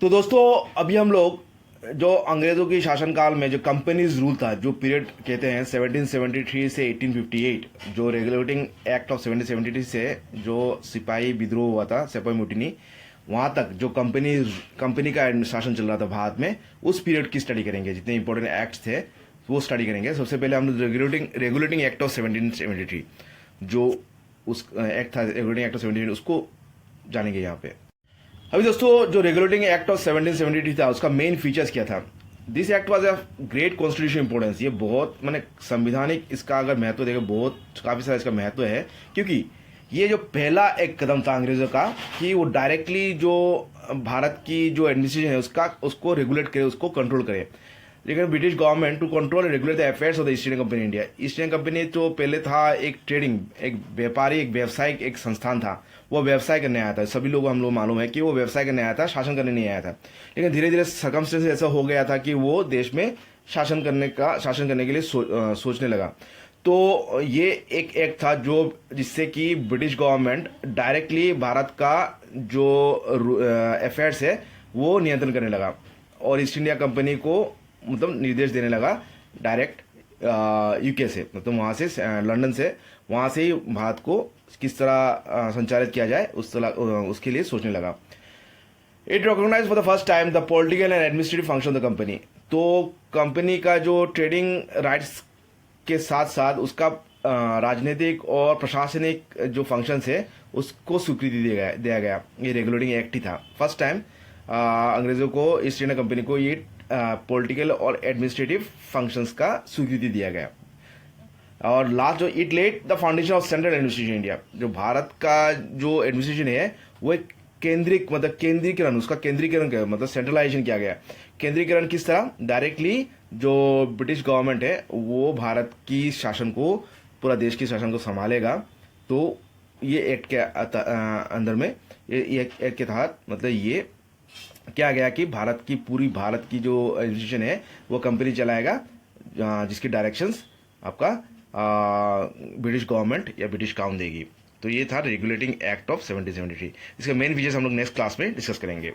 तो दोस्तों अभी हम लोग जो अंग्रेजों की शासनकाल में जो कंपनीज रूल था, जो पीरियड कहते हैं 1773 से 1858, जो रेगुलेटिंग एक्ट ऑफ 1773 से जो सिपाही विद्रोह हुआ था, सिपाही मुटिनी, वहां तक जो कंपनी का शासन चल रहा था भारत में, उस पीरियड की स्टडी करेंगे। जितने इंपॉर्टेंट एक्ट्स थे वो स्टडी करेंगे। सबसे पहले हम रेगुलेटिंग एक्ट ऑफ 1773, जो उस एक्ट था, रेगुलेटिंग एक्ट ऑफ 1773, उसको जानेंगे यहाँ पे। अभी दोस्तों जो रेगुलेटिंग एक्ट ऑफ 1773 था, उसका मेन फीचर्स क्या था। This act was of great constitution importance. ये बहुत मैंने संविधानिक इसका अगर महत्व देखें, बहुत काफी सारा इसका महत्व है, क्योंकि ये जो पहला एक कदम था अंग्रेजों का कि वो डायरेक्टली जो भारत की जो एडमिनिस्ट्रेशन है उसका उसको रेगुलेट करे, उसको कंट्रोल करे। लेकिन British government to control and regulate the affairs of the East Indian company India. East Indian company तो पहले था एक ट्रेडिंग, एक व्यापारी, एक व्यवसायिक एक संस्थान था। वो व्यवसाय करने आया था, सभी लोग हम लोग मालूम है कि वो व्यवसाय करने आया था, शासन करने नहीं आया था। लेकिन धीरे धीरे सर्कमस्टेंस ऐसा हो गया था कि वो देश में शासन करने के लिए सोचने लगा। तो ये एक एक्ट था जो जिससे कि ब्रिटिश गवर्नमेंट डायरेक्टली भारत का जो अफेयर्स है वो नियंत्रण करने लगा, और ईस्ट इंडिया कंपनी को मतलब निर्देश देने लगा डायरेक्ट यूके से, मतलब वहां से, लंदन से, वहां से ही भारत को किस तरह संचालित किया जाए उसके लिए सोचने लगा। It recognize for the first time the political and administrative function of the company. तो कंपनी का जो ट्रेडिंग राइट्स के साथ साथ उसका राजनीतिक और प्रशासनिक जो फंक्शंस है उसको स्वीकृति दिया गया। ये रेगुलेटिंग एक्ट ही था फर्स्ट टाइम अंग्रेजों को, ईस्ट इंडिया कंपनी को ये पॉलिटिकल और एडमिनिस्ट्रेटिव फंक्शंस का स्वीकृति दिया गया। और लास्ट जो it led the foundation of central administration India. जो भारत का जो एडमिनिस्ट्रेशन है वो एक केंद्रीकरण, उसका केंद्रीकरण किया, मतलब सेंट्रलाइजेशन किया गया। केंद्रीकरण किस तरह, डायरेक्टली जो ब्रिटिश गवर्नमेंट है वो भारत की शासन को, पूरा देश की शासन को संभालेगा। तो ये एक्ट के अंदर में, ये एक्ट के तहत मतलब ये क्या गया कि भारत की जो एडमिनिस्ट्रेशन है वो कंपनी चलाएगा, जिसकी डायरेक्शंस आपका ब्रिटिश गवर्नमेंट या ब्रिटिश क्राउन देगी। तो ये था रेगुलेटिंग एक्ट ऑफ 1773। इसके मेन फीचर्स हम लोग नेक्स्ट क्लास में डिस्कस करेंगे।